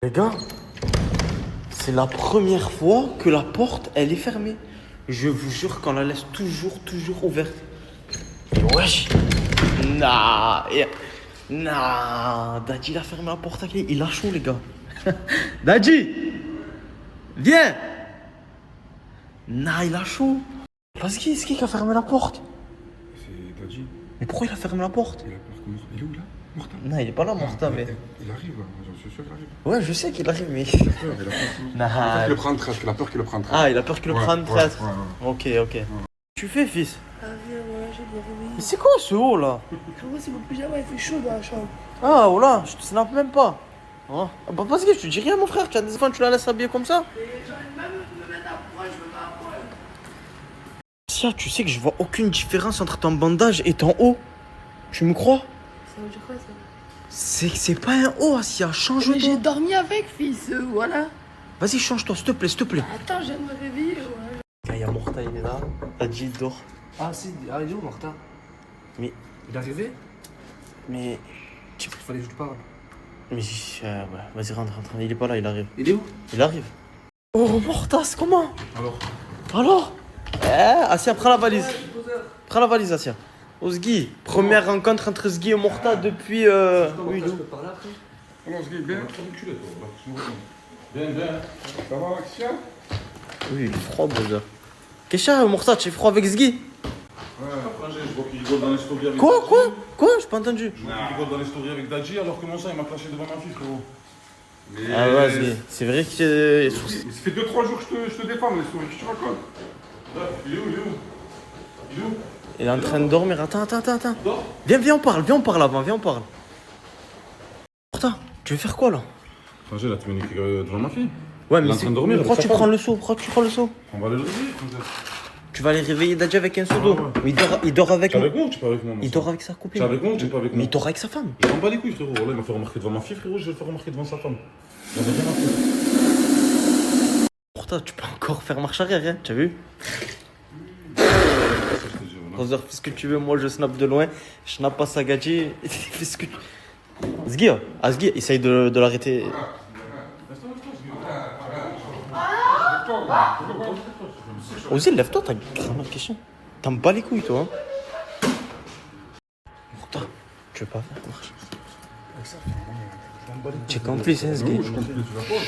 Les gars, c'est la première fois que la porte, elle est fermée. Je vous jure qu'on la laisse toujours ouverte. Et wesh. Daddy, il a fermé la porte à clé. Il a chaud, les gars. Daddy, viens. Il a chaud. Parce qu'il qui a fermé la porte. C'est Dadji. Mais pourquoi il a fermé la porte? Il a peur que il est où là? Morta. Non, il est pas là, Morta, mais... Il arrive, j'en suis sûr qu'il arrive. Ouais, je sais qu'il arrive, mais... Il a peur, il a peur. Il a peur qu'il le prenne traître, il a peur qu'il le prenne traître. Ah, il a peur qu'il le prenne traître. Ok. Tu fais, fils? Ah viens, voilà, j'ai bien réveillé. Mais c'est quoi ce haut là? Frérot, c'est mon pyjama, il fait chaud dans la chambre. Ah, oh là, je te snap même pas. Hein? Ah, bah, parce que je te dis rien, mon frère. Tu as des enfants, tu la laisses habiller comme ça? Et j'arrive même à me mettre à poil, je me mets à poil. Sia, tu sais que je vois aucune différence entre ton bandage et ton haut. Tu me crois? Ça veut dire quoi ça? C'est pas un haut, Sia. Mais Change-toi. j'ai dormi avec, fils, voilà. Vas-y, change-toi, s'il te plaît. Attends, je viens de me réveiller, ouais. Il y a Morta, il est là. Adji, il dort. Ah si, ah il est où Martin? Mais- Il est arrivé? Mais. Il fallait que je te parle. Mais. Ouais, vas-y, rentre. Il est pas là, il arrive. Il est où? Il arrive. Oh, Mortas, comment? Alors Asia, prends la valise. Prends la valise, Asia. Osgi, première rencontre entre Sgi et Morta depuis. Oui, Je peux parler après? Alors, ce gars, bien. Bien. Ça va, Maxia? Oui, il est froid, brother. Qu'est-ce que Morta, tu es froid avec Sgi? Ouais, frangin, je vois qu'il rigole dans les stories avec Quoi? J'ai pas entendu. Je vois qu'il rigole dans les stories avec Dadji, alors comment ça, il m'a clashé devant ma fille, frérot. Mais... Ah, vas-y. C'est vrai que. Ça fait 2-3 jours que je te défends, mais qu'est-ce que tu racontes? Il est où Il est en train de dormir. Attends. Dors. Viens, on parle avant, viens, on parle. Morta, tu veux faire quoi là? Frangin, là, tu m'as niqué devant ma fille. Ouais, Il est en train de dormir, pourquoi avec tu sa prends femme. le seau? On va aller le réveiller, frangin. Tu vas aller réveiller Dadji avec un seau d'eau. Ah ouais. Mais il dort avec Tu es moi. avec moi ou tu es pas avec moi? Il dort avec sa copine. Tu es avec moi ou tu es pas avec moi? Mais il dort avec sa femme. Je m'en bats les couilles, frérot. Là, il m'a fait remarquer devant ma fille, frérot, je vais le faire remarquer devant sa femme. J'en ai rien à foutre. Morta, tu peux encore faire marche arrière, hein? Tu as vu? Brother, fais ce que tu veux, moi je snap de loin. Je snap pas Sagadji. Fais ce que tu... Sgi, essaye de l'arrêter. Ozzy, lève-toi, t'as grave la question. T'en bats les couilles, toi. Hein. Morta, tu veux pas faire marche? Tu es complice, hein, Sgi? Je comprends, tu vas pas.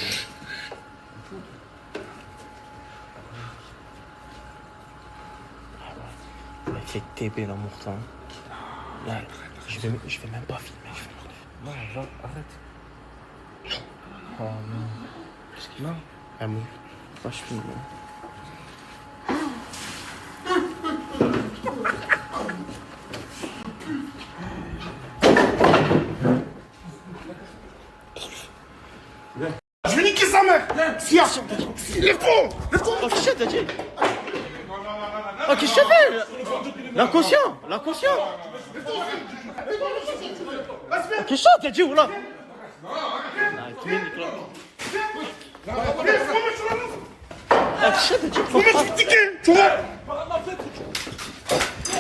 Il fait TP là, Morta. Là, je vais même pas filmer. Non, arrête. Oh non. Non. Ah bon. Pas je filme. Je vais niquer sa mère! Sia! Lève-toi! Oh, qu'est-ce que t'as dit? Oh, qu'est-ce que tu fais? L'inconscient! Oh, qu'est-ce que t'as dit, ou là? Ah, qu'est-ce que t'as dit? Comment tu tiquer? Tu vois?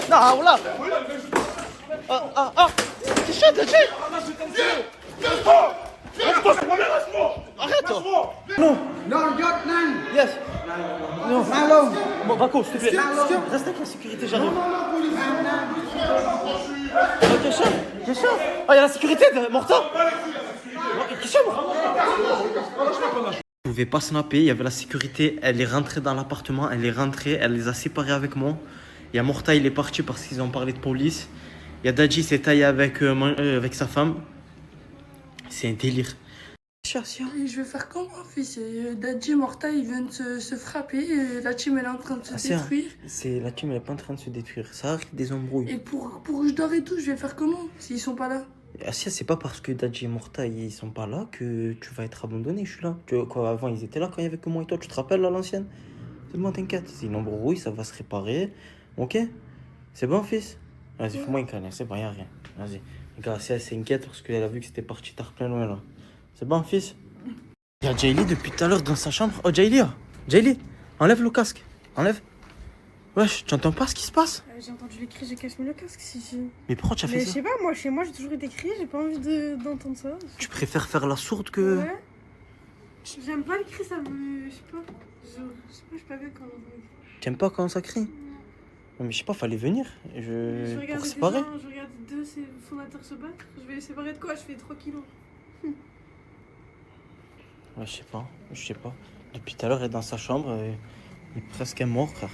Non, ou là! Qu'est-ce que t'as dit? Lève-toi, c'est ma mère, laisse-moi! Arrête, toi! Non! Yes! Non! Bon, Rako, s'il te plaît. Reste avec la sécurité, j'arrive. Oh, qu'est-ce que oh, il y a la sécurité, Morta! Qu'est-ce que je pouvais pas snapper, il y avait la sécurité, elle est rentrée dans l'appartement, elle les a séparés avec moi. Il y a Morta, il est parti parce qu'ils ont parlé de police. Il y a Dadji, s'est taillé avec sa femme. C'est un délire. Et je vais faire comment, fils? Dadji et Morta, ils viennent se frapper. Et la team, elle est en train de se détruire. La team, elle est pas en train de se détruire. Ça arrive des embrouilles. Et pour que je dors et tout, je vais faire comment s'ils sont pas là? Asia, c'est pas parce que Dadji et Morta ils sont pas là que tu vas être abandonné. Je suis là. Quoi, avant, ils étaient là quand il y avait que moi et toi. Tu te rappelles à l'ancienne? C'est bon, t'inquiète. C'est une embrouille, ça va se réparer. Ok? C'est bon, fils? Vas-y, fais-moi une canne. C'est bon, y'a rien. Vas-y. Regarde, Asia, elle s'inquiète parce qu'elle a vu que c'était parti tard plein loin là. C'est bon, fils? Il y a Jaylee depuis tout à l'heure dans sa chambre. Oh, Jaylee, enlève le casque. Enlève. Wesh, tu entends pas ce qui se passe? J'ai entendu les cris, j'ai caché le casque. Si. Mais pourquoi tu as fait Mais je ça? sais pas, moi chez moi j'ai toujours été crié, j'ai pas envie d'entendre ça. Tu préfères faire la sourde que... Ouais. J'aime pas le cri, ça me. Je sais pas. Je sais pas, je suis pas bien quand. T'aimes pas quand ça crie? Non, mais je sais pas, fallait venir. Je Pour regarde séparer. je regarde deux fondateurs se battre. Je vais les séparer de quoi? Je fais 3 kilos. Ouais, je sais pas. Depuis tout à l'heure, elle est dans sa chambre, il est presque mort, frère.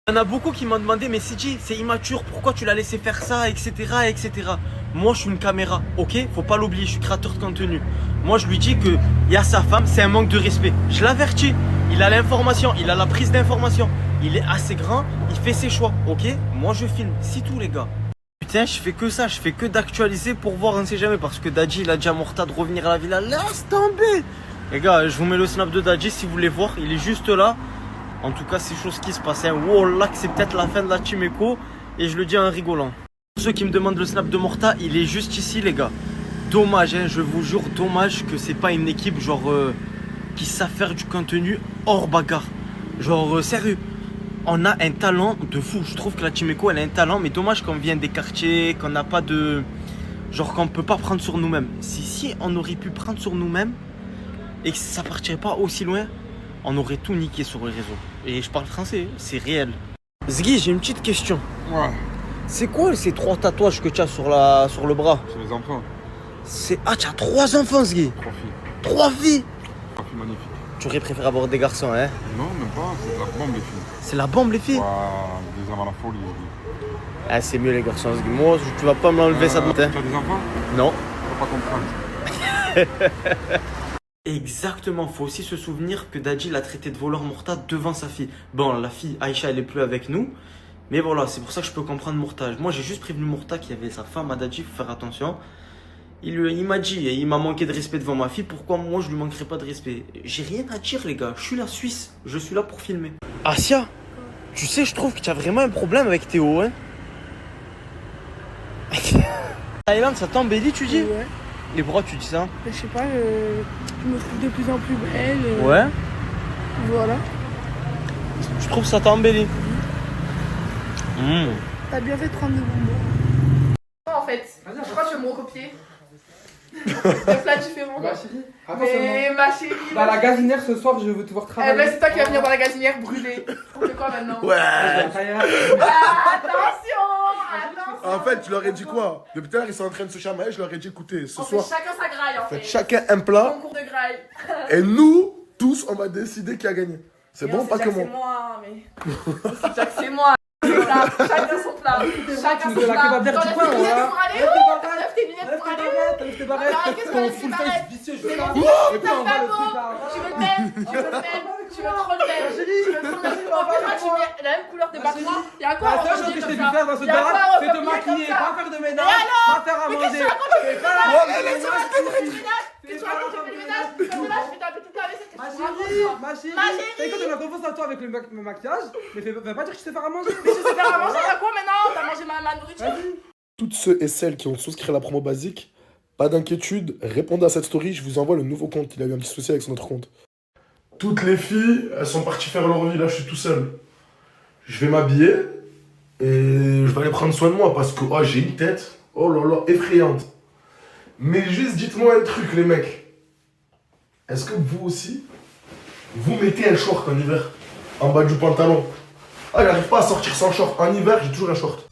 Il y en a beaucoup qui m'ont demandé, mais Sidi, c'est immature, pourquoi tu l'as laissé faire ça, etc., etc. Moi, je suis une caméra, ok? Faut pas l'oublier, je suis créateur de contenu. Moi, je lui dis que y a sa femme, c'est un manque de respect. Je l'avertis, il a l'information, il a la prise d'information. Il est assez grand, il fait ses choix, ok? Moi, je filme, c'est tout, les gars. Putain, je fais que ça, je fais que d'actualiser pour voir, on ne sait jamais, parce que Dadji, il a déjà morta de revenir à la villa, laisse tomber! Les gars, je vous mets le snap de Dadji si vous voulez voir, il est juste là. En tout cas, c'est chose qui se passe. Wow, là, c'est peut-être la fin de la Team Echo. Et je le dis en rigolant. Pour ceux qui me demandent le snap de Morta, il est juste ici, les gars. Dommage, hein, je vous jure, dommage que c'est pas une équipe genre qui sait faire du contenu hors bagarre. Genre, sérieux, on a un talent de fou. Je trouve que la Team Echo, elle a un talent, mais dommage qu'on vient des quartiers, qu'on n'a pas de. Genre, qu'on peut pas prendre sur nous-mêmes. Si on aurait pu prendre sur nous-mêmes et que ça partirait pas aussi loin, on aurait tout niqué sur les réseaux. Et je parle français, c'est réel. Zgui, j'ai une petite question. Ouais, C'est quoi ces 3 tatouages que tu as sur le bras? c'est les enfants. Ah, tu as 3 enfants, Zgui. 3 filles. 3 filles. 3 filles magnifiques. Tu aurais préféré avoir des garçons, hein? Non, même pas, c'est de la bombe les filles. C'est la bombe, les filles. Ouais, des hommes à la folie. Ah, c'est mieux, les garçons, Zgui. Moi, tu vas pas me l'enlever ça de matin. Tu as des enfants? Non. Tu vas pas comprendre. Exactement, faut aussi se souvenir que Dadji l'a traité de voleur Morta devant sa fille. Bon, la fille Aïcha, elle est plus avec nous. Mais voilà, c'est pour ça que je peux comprendre Morta. Moi, j'ai juste prévenu Morta qu'il y avait sa femme à Dadji, faut faire attention. Il m'a dit, il m'a manqué de respect devant ma fille, pourquoi moi je lui manquerai pas de respect? J'ai rien à dire, les gars, je suis la Suisse, je suis là pour filmer. Asia, tu sais, je trouve que tu as vraiment un problème avec Théo, hein? Thaïlande, ça t'embellit, tu dis? Ouais. Et pourquoi tu dis ça? Je sais pas, je me trouve de plus en plus belle. Ouais. Voilà. Je trouve que ça t'embellit. T'as bien fait de prendre des bonbons. En fait, je crois que tu veux me recopier. Deux plats différents. Ma chérie, attends Mais seulement. ma chérie. Dans la gazinière ce soir, je veux te voir Eh travailler. ben c'est toi qui vas venir dans la gazinière brûler. On fait quoi maintenant? Ouais. Attention. En fait, tu leur ai dit quoi? Depuis tout à l'heure, ils sont en train de se chamailler, je leur ai dit écoutez, ce On soir, fait chacun sa graille en fait. faites chacun un plat, Concours de graille. et nous, tous, on va décider qui a gagné. C'est bon, pas que C'est moi. moi, mais. C'est déjà que c'est moi. Chacun son plat. Chacun son de la plat. kebabière du coin, T'enlèves tes lunettes voilà. pour aller. Enlève tes lunettes pour aller. Lève tes barrettes, Qu'est-ce ton que full tu face barrettes? vicieux, je C'est sais bon. pas. Et puis on va le T'as truc là. Tu veux le même? Tu veux le même? Tu veux trop le même? Tu veux trop le même? En fait, là, tu mets la même couleur de bas-moi. Y'a à quoi La à seule chose recopier que je t'ai comme vu ça? faire dans ce Y'a à quoi bar, à c'est te recopier maquiller, comme ça? pas faire de ménage, pas faire à Mais qu'est-ce que manger. tu racontes? Tu fais pas là? Ouais, Qu'est-ce que tu racontes? Tu fais du ménage? Qu'est-ce que tu racontes? Tu fais du ménage? Comme là, je vais taper toute la vaisselle. Ma Qu'est-ce que tu racontes, chérie, toi? ma chérie, Ma chérie. écoute, on a confiance en toi avec le maquillage, mais fais pas dire que je sais faire à manger. Mais je sais faire à manger, y'a quoi maintenant? T'as mangé ma nourriture? Toutes ceux et celles qui ont souscrit à la promo basique, pas d'inquiétude, répondez à cette story, je vous envoie le nouveau compte. Il a eu un petit souci avec son autre compte. Toutes les filles, elles sont parties faire leur vie, là je suis tout seul. Je vais m'habiller et je vais aller prendre soin de moi parce que j'ai une tête, oh là là, effrayante. Mais juste dites-moi un truc les mecs. Est-ce que vous aussi, vous mettez un short en hiver en bas du pantalon? Ah, j'arrive pas à sortir sans short. En hiver, j'ai toujours un short.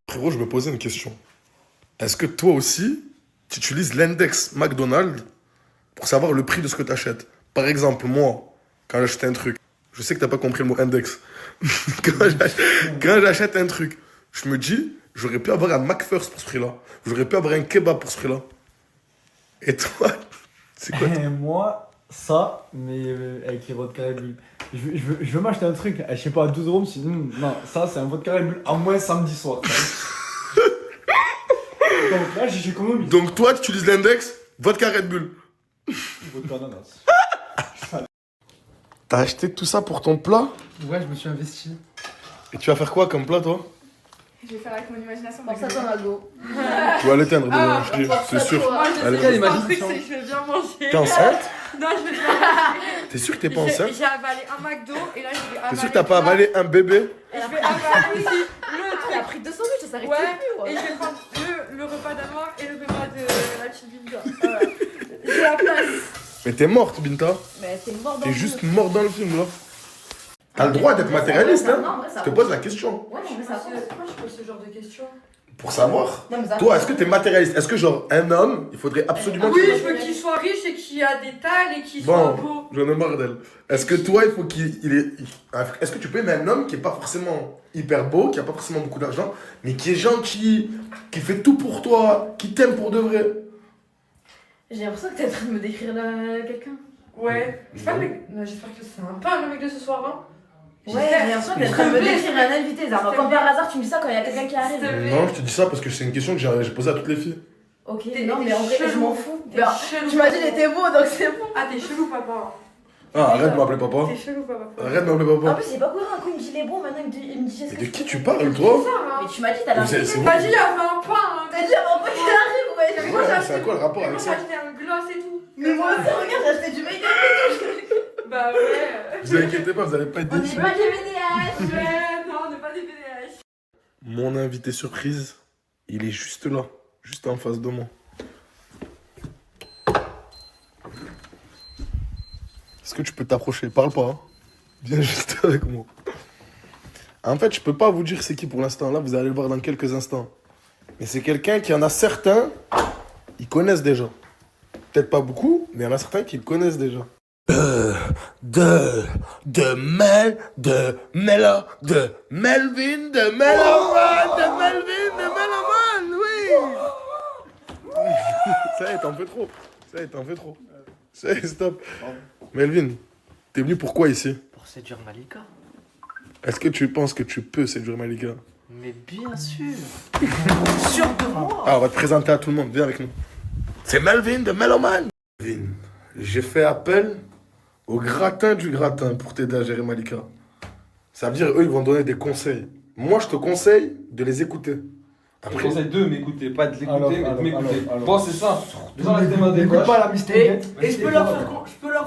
Frérot, je me posais une question. Est-ce que toi aussi, tu utilises l'index McDonald's pour savoir le prix de ce que tu achètes? Par exemple, moi, quand j'achète un truc, je sais que t'as pas compris le mot index. Quand j'achète un truc, je me dis, j'aurais pu avoir un McFirst pour ce prix-là. J'aurais pu avoir un kebab pour ce prix-là. Et toi, c'est quoi? Moi, ça, mais avec les vodka Red Bull. Je veux m'acheter un truc, je sais pas, à 12 €, sinon, non, ça c'est un vodka Red Bull, à moins samedi soir. Donc là, j'ai économisé. Donc toi, tu utilises l'index vodka Red Bull. Vodka ananas. T'as acheté tout ça pour ton plat? Ouais, je me suis investi. Et tu vas faire quoi comme plat, toi? Je vais faire avec mon imagination. Pour ça, t'en as go. Tu vas l'éteindre, c'est sûr. Moi, je Allez, sais, vas-y. un truc, c'est que je vais bien manger. T'es enceinte? Non, je vais pas. T'es sûr que t'es pas enceinte? J'ai avalé un McDo et là je vais avaler. T'es sûr que t'as pas avalé un bébé? Et je vais avaler aussi le truc. Elle a pris 200 000, ça s'arrête Ouais, plus. et je vais prendre le repas d'Amar et le repas de la Chibinga. Voilà. Je place. Mais t'es morte, Binta. Mais t'es mort dans T'es le juste film. morte dans le film, là. T'as le droit d'être matérialiste, Non, hein. mais ça Je te pose la question. Ouais, non, mais ça Pourquoi je pose ce genre de questions? Pour savoir. Non, mais ça Toi, est-ce que t'es matérialiste? Est-ce que, genre, un homme, il faudrait absolument Oui, qu'il... je veux qu'il soit riche et qu'il a des talles et qu'il soit beau. Bon, j'en ai marre d'elle. Est-ce que toi, il faut qu'il est... Est-ce que tu peux aimer un homme qui est pas forcément hyper beau, qui a pas forcément beaucoup d'argent, mais qui est gentil, qui fait tout pour toi, qui t'aime pour de vrai? J'ai l'impression que t'es en train de me décrire quelqu'un. Ouais. C'est pas le mec. Non, j'espère que c'est un peu le mec de ce soir, hein. Ouais, j'ai l'impression que t'es en train de me décrire un invité. Genre, comme par hasard, tu me dis ça quand il y a quelqu'un qui arrive. Non, je te dis ça parce que c'est une question que j'ai posée à toutes les filles. Ok, T'es- non, t'es mais en vrai, je chelou. m'en fous. T'es Bah, chelou. tu m'as dit, il était beau, donc c'est bon. Ah, t'es chelou, papa. Ah, arrête de m'appeler papa. T'es chelou, papa. Arrête de m'appeler En papa. plus, c'est pas courant, quand il me dit il est bon, maintenant il me dit Mais de qui tu parles, toi? Mais tu m'as dit, t'as C'est- l'invité. c'est T'as dit, il y avait un pain. Hein. T'as dit, avant qu'il arrive, ouais. Ouais, c'est à quoi le rapport avec J'ai ça? acheté un gloss et tout. Mais moi aussi, regarde, j'ai acheté du make-up. Bah ouais. Vous inquiétez pas, vous allez pas être On déçus. n'est pas des VDH. Ouais, non, on n'est pas des BDH. Mon invité surprise, il est juste là, juste en face de moi. Est-ce que tu peux t'approcher? Parle pas, hein. Viens juste avec moi. En fait, je peux pas vous dire c'est qui pour l'instant. Là, vous allez le voir dans quelques instants. Mais c'est quelqu'un qui en a certains, ils connaissent déjà. Peut-être pas beaucoup, mais il y en a certains qui le connaissent déjà. De Melvin, de Meloman, de Meloman, oui. Ça y est, t'en fais trop. Ça y est, stop. Melvin, t'es venu pourquoi ici? Pour séduire Malika. Est-ce que tu penses que tu peux séduire Malika? Mais bien sûr. Sûr de moi. Ah, on va te présenter à tout le monde, viens avec nous. C'est Melvin de Meloman. Melvin, j'ai fait appel au gratin du gratin pour t'aider à gérer Malika. Ça veut dire, eux, ils vont donner des conseils. Moi, je te conseille de les écouter. Je Après, te conseille de m'écouter, pas de l'écouter, Alors, mais de alors, m'écouter. alors. Bon, c'est ça. Déjà, la théma des N'écoute pas la mystère. Et je peux leur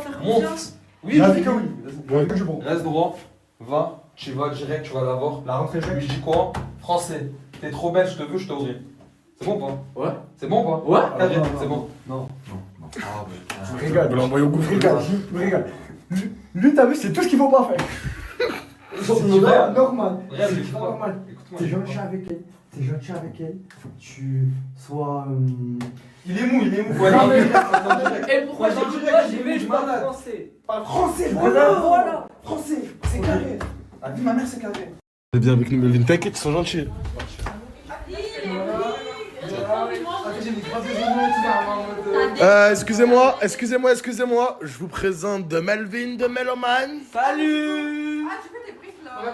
faire confiance. Oui, La oui, vie que oui. Ouais. Que du bon. Reste droit, va, tu vas direct, tu vas la voir. La rentrée Je chèque. lui dis quoi? Français. T'es trop belle, je te veux, je t'aurai. C'est bon ou pas? Ouais. C'est bon ou pas? Ouais. Arrête, non, c'est non. bon. Non. Je me je régale. vais l'envoyer au Je me gouffre. régale. Je me régale. Lui, t'as vu, c'est tout ce qu'il faut pas faire. C'est Regarde, normal. regarde, C'est écoute-moi. normal. Écoute-moi. T'es gentil avec elle. T'es gentil avec elle. Tu sois. Il est mou, il est mou. Ouais, Faut aller non, direct. Et pourquoi Moi, j'ai j'ai dit dit quoi? que J'y j'ai vais, vu je du parle malade. français. Français, Voilà. Français, c'est carré. La vie de ma mère, c'est carré. Viens avec nous, Melvin. T'inquiète, ils sont gentils. Excusez-moi. Je vous présente de Melvin de Meloman. Salut. Ah, tu fais tes briques là.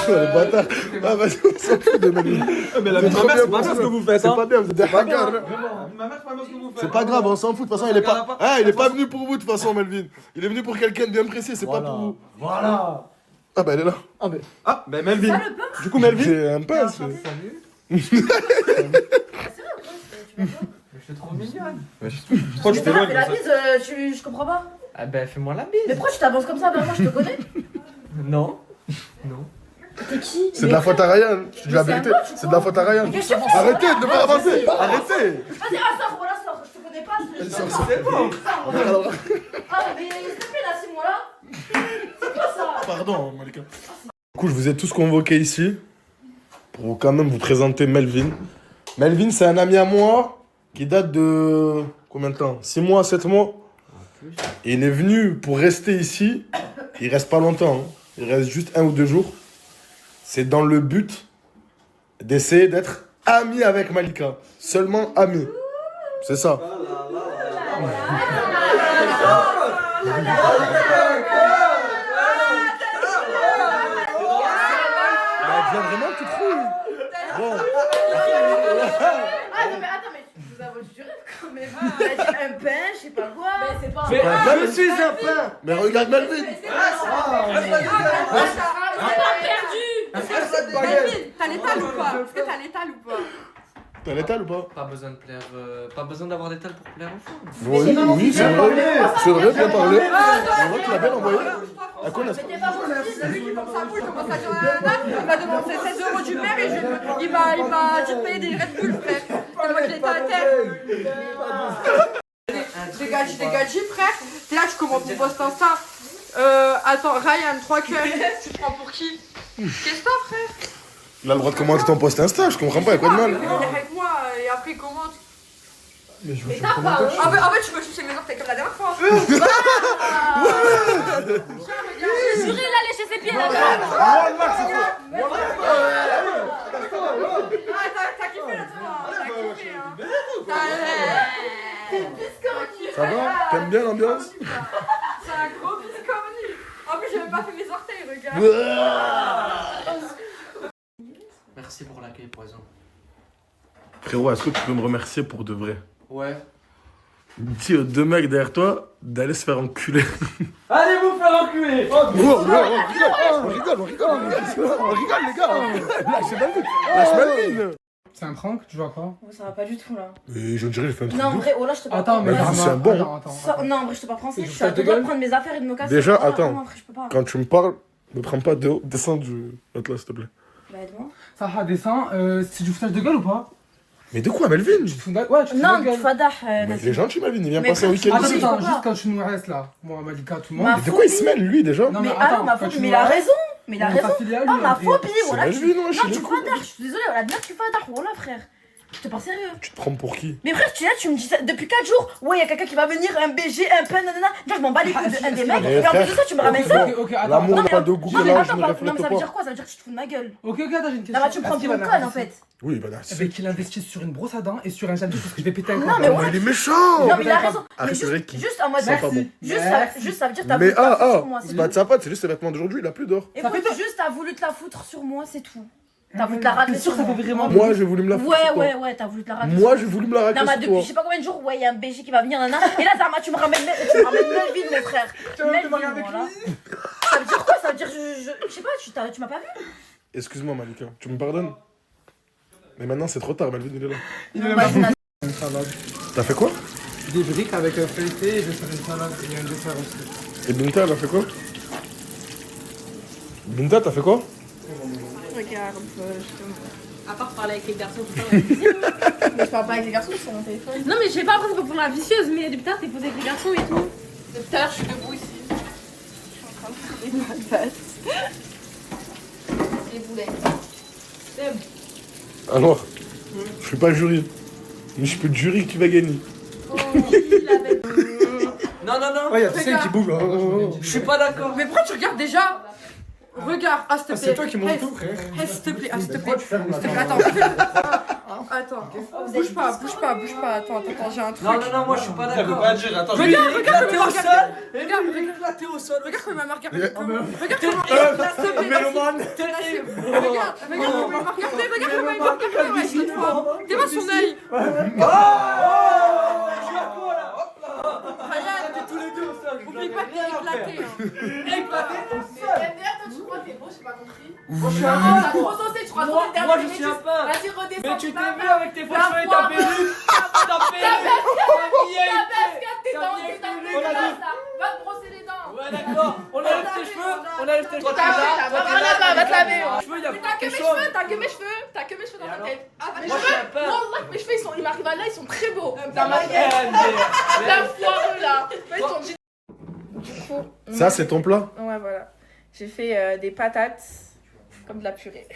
Le bâtard. Ah, vas-y, on s'en fout de Melvin. Mais la C'est vie de trop ma bien mère, c'est pas pour bien ce ça. que vous faites. C'est Hein. pas bien, vous êtes des hagards. Ma mère, c'est pas bien ce que vous faites. C'est pas grave, on s'en fout. De toute façon, il est pas. Ah, il est pas venu pour vous, de toute façon, Melvin. Il est venu pour quelqu'un de bien précis, c'est pas pour vous. Voilà. Ah, bah, elle est là. Ah, ben Melvin. Du coup, Melvin. C'est un pince. Je te trouve mignonne. Pourquoi tu Mais ça, t'éloignes fais la comme ça bise, je comprends pas. Ah ben fais-moi la Mais bise. pourquoi tu t'avances comme ça vers moi, je te connais? Non. T'es qui? C'est de la faute à Ryan. Je te dis la Mais c'est un vérité. bot, tu C'est de la faute à Ryan. Mais qu'est-ce que tu fais? Arrêtez de pas avancer. Arrêtez. Vas-y, sors, voilà, sors, je te connais pas. Vas-y, sors, Sors, sors. sors. Ah, mais s'il te plaît, là, c'est moi là. C'est quoi ça? Pardon, Malika. Du coup, je vous ai tous convoqués ici pour quand même vous présenter Melvin. Melvin, c'est un ami à moi qui date de combien de temps? 6 mois, 7 mois. Et il est venu pour rester ici. Il reste pas longtemps. Hein. Il reste juste 1 ou 2 jours. C'est dans le but d'essayer d'être ami avec Malika. Seulement ami. C'est ça. Elle devient vraiment toute rouille. Bon. Ah non mais attends, mais tu nous as vendu du rêve quand même. T'as dit un pain, je sais pas quoi. Mais c'est pas Mais je suis un pain. Mais regarde Melvin. C'est pas perdu. T'as l'étal ou pas? Est-ce que t'as l'étal ou pas? T'as l'étal ou pas? Pas besoin de plaire. Pas besoin d'avoir d'étal pour plaire aux femmes. Oui, oui, c'est vrai. C'est vrai, bien parlé. C'est vrai, tu l'as bien envoyé. À quoi Mais t'es pas gentil. Celui qui porte sa poule commence à dire il m'a demandé 16 € du père et il m'a dit de payer des Red Bull, frère. Tellement qu'il était à terre. T'es gadji, frère. T'es là, tu commentes mon post Insta. Attends, Ryan, 3 cœurs. Tu te prends pour qui? Qu'est-ce que t'as, frère? Il a le droit de commenter ton post Insta, je comprends pas, y'a quoi de mal. Avec moi, et après, il commente. Mais je Mais t'as pas, en fait, tu peux sucer mes orteils comme la dernière fois. J'ai juré, il a léché ses pieds là. T'as kiffé la fois. T'as kiffé, hein. Ça va? T'aimes bien l'ambiance? C'est un gros biscornu. En plus, j'ai même pas fait mes orteils, regarde. Merci pour l'accueil, Poison. Frérot, est-ce que tu peux me remercier pour de vrai? Ouais. Dis aux 2 mecs derrière toi d'aller se faire enculer. Allez vous faire enculer. On rigole les gars. Lâche Melvin. C'est un prank, tu vois quoi? Ça va pas du tout là. Mais je dirais, j'ai fait un truc. Non, en vrai, oh là, je te Attends, mais Vas-y, c'est un bon. Non, en vrai, je te pas français. Et Je je suis à te deux doigts de gueule. prendre mes affaires et de me casser. Déjà, Ah, attends. non, après, je peux pas. Quand tu me parles, me prends pas de haut. Descends du matelas, s'il te plaît. Bah, aide-moi. Ça descend, c'est du foutage de gueule ou pas? Mais de quoi, Melvin? Tu te fous de ouais, tu te fous Non, de tu gueule. fadas. Mais il est gentil, Melvin, il vient Mais passer un week-end Attends, ici. je attends, peux juste pas. quand tu nous restes là. Moi, Malika, tout le Ma monde. Mais de quoi il se mêle, lui, déjà? Non, Mais mais ah, attends, ma quand phobie, tu mais nous il a restes- raison. Mais il a On raison. s'affilie à lui, Ah, ma hein. phobie, C'est voilà. Melvin, ouais, Non, je tu suis fadas. Je suis désolée, voilà, bien tu fadas. Voilà, frère. Je te parle sérieux. Tu te prends pour qui? Mais frère, tu es là, tu me dis ça depuis 4 jours. Ouais, il y a quelqu'un qui va venir, un BG, un pen, nanana. Genre, je m'en bats les couilles de un des mecs. Mais Et en plus de frère, ça, tu me ramènes ça. Ok, attends. L'amour Non, n'a mais- pas de goût, Non, mais là, attends, je ne non, reflète mais ça veut pas. dire quoi? Ça veut dire que tu te fous de ma gueule. Ok, attends, j'ai une question. Non, mais tu me prends pour une conne en fait. Oui, bah là, Eh ben, qu'il investisse sur une brosse à dents et sur un janvier parce que je vais péter un Non, câble. mais Oh, ouais. mais il est méchant! Non, mais il a raison. Ah, Mais c'est vrai juste, qu'il- juste en mode. C'est pas bon. Juste, ça veut dire que t'as Mais voulu te la foutre sur moi. c'est pas de sa patte, c'est juste ses vêtements d'aujourd'hui, il a plus d'or. Écoute, juste t'as voulu te la foutre sur moi, c'est tout. T'as voulu te la racler T'es sûr sur que ça moi. fait vraiment. Moi, j'ai voulu me la foutre sur toi. Ouais, t'as voulu te la racler. Moi, sur j'ai voulu me la Non, racler mais sur depuis je toi. sais pas combien de jours, ouais, il y a un BG qui va venir, nana. Et là, Zarma, tu me ramènes Melvin, mon frère. Melvin, voilà. Ça veut dire quoi? Ça veut dire, je sais pas, tu m'as pas vu? Excuse-moi, Malika, tu me pardonnes? Mais maintenant, c'est trop tard, Melvin, il est là. Il Vas-y, vas-y. Une salade. T'as fait quoi? Des briques avec un feuilleté et je vais faire une salade et il y a un dessert aussi. Et Binta, elle a fait quoi? Binta, t'as fait quoi? Regarde, À part parler avec les garçons tout le temps. mais je parle pas avec les garçons sur mon téléphone. Non, mais je sais pas, après, c'est pas pour la vicieuse, mais depuis tard, t'es posé avec les garçons et tout. Depuis tout à l'heure, je suis debout ici. Je suis en train de trouver ma patte. Les boulettes. Alors, je suis pas jury. Mais je peux te jurer que tu vas gagner. Non, non, non. Ouais, il y a tout ça qui bouge. Je suis pas d'accord. Mais pourquoi tu regardes déjà? Regarde, ah s'il te plaît. C'est toi qui montes tout, frère. S'il te plaît, s'il te plaît. S'il te plaît, attends, attends. Bouge pas, attends, j'ai un truc. Non, non, non, moi je suis pas d'accord. Regarde comment il m'a regardé. Regarde, t'es au sol. Regarde comment il m'a regardé. Regarde comment s'il te plaît. Mélomane. Regarde comment il m'a regardé. Regarde comment il m'a regardé. Ouais, cette fois. T'es pas son œil. Ryan, t'es tous les deux au sol. Oublie pas que t'es éclaté. Éclaté au sol. D'ailleurs, toi, tu crois que t'es beau, j'ai pas compris. Moi, je suis un peu. T'as trop saucé, tu crois trop que t'es un peu. Moi je suis un peu. Vas-y, redescends. Mais tu t'es vu avec tes faux cheveux et ta perruque. Ta t'es dans dégueulasse là. Va te brosser les dents. Ouais, d'accord. On enlève tes cheveux. On enlève tes cheveux. Va te laver. T'as que mes cheveux. T'as que mes cheveux dans ta tête. Mes cheveux. Non, mes cheveux, ils m'arrivent à là, ils sont très beaux. Dans ma gueule. La foireux là. Du coup. Ça, c'est ton plat? Ouais, voilà. J'ai fait des patates, comme de la purée,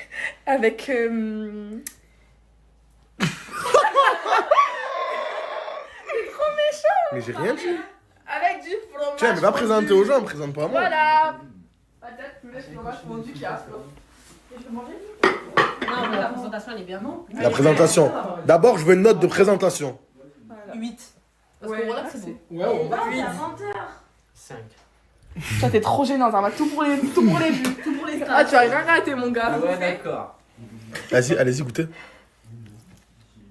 avec... Mais j'ai rien dit. Avec du fromage. Tiens, mais va présenter aux gens, me présente pas à moi. Voilà. Patate, purée, fromage fondu qui a. Et je peux manger? Non, mais la présentation, elle est bien, non? La présentation. D'abord, je veux une note de présentation. 8. Parce Ouais, que voilà, c'est bon. Ouais, C'est un menteur. 5. Toi, t'es trop gênant, ça va tout pour les vues. Tout pour les stars. Ah, tu vas rien rater, mon gars. Ouais, d'accord. Vas-y, allez-y, goûtez.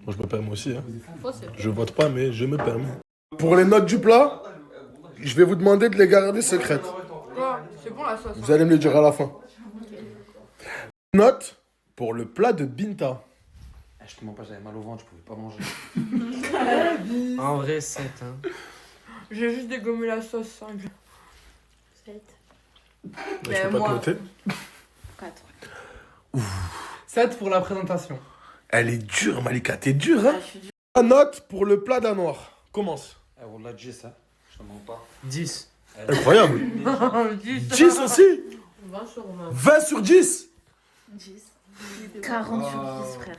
Moi, je me permets aussi. Hein. Faux, c'est Je vote pas, mais je me permets. Pour les notes du plat, je vais vous demander de les garder secrètes. C'est bon la sauce. Vous allez me les dire à la fin. Note pour le plat de Binta. Je te mens pas, j'avais mal au ventre, je pouvais pas manger. En vrai, 7. Hein. J'ai juste dégommé la sauce. 5. Je peux pas moi- te noter. 4. 7 pour la présentation. Elle est dure, Malika, t'es dure, hein? La note pour le plat danois. Commence. On l'a 10, hein. Je te mens pas. 10. Incroyable. 10 aussi. 20 sur 20. 20 sur 10. 10. 40 sur 10, frère.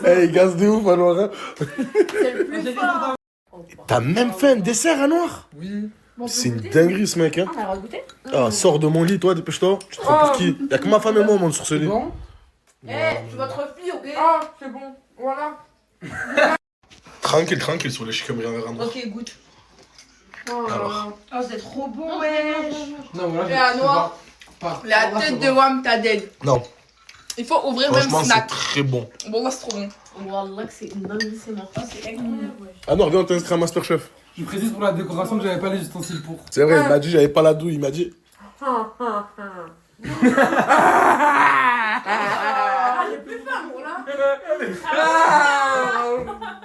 Hey, gaz de ouf, alors. Hein. C'est le plus fort. T'as même fait un dessert à noir? Oui. C'est une dinguerie, ce mec. Hein. Ah, t'as le droit de goûter? Ah, sors de mon lit, toi, dépêche-toi. Tu te prends pour qui? Y'a que ma femme et moi, on monte sur ce lit. Bon. Eh, tu vas te replier, ok? Ah, c'est bon. Voilà. Tranquille, tranquille, sur les chicaneries en verre à noir. Ok, goûte. Alors. Oh, c'est trop beau, wesh. Non, voilà. Et à noir. La tête de Wam t'a dead. Non, Il faut ouvrir même franchement, c'est snack. très bon. Bon, là, c'est trop bon. Wallah, que c'est une dinguerie, c'est mort. Oh, c'est incroyable, wesh. Ah non, viens, on t'inscrit à Masterchef. Je précise pour la décoration que j'avais pas les ustensiles pour. C'est vrai, il m'a dit, j'avais pas la douille, il m'a dit. Ah, j'ai plus faim, gros, là.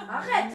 Arrête.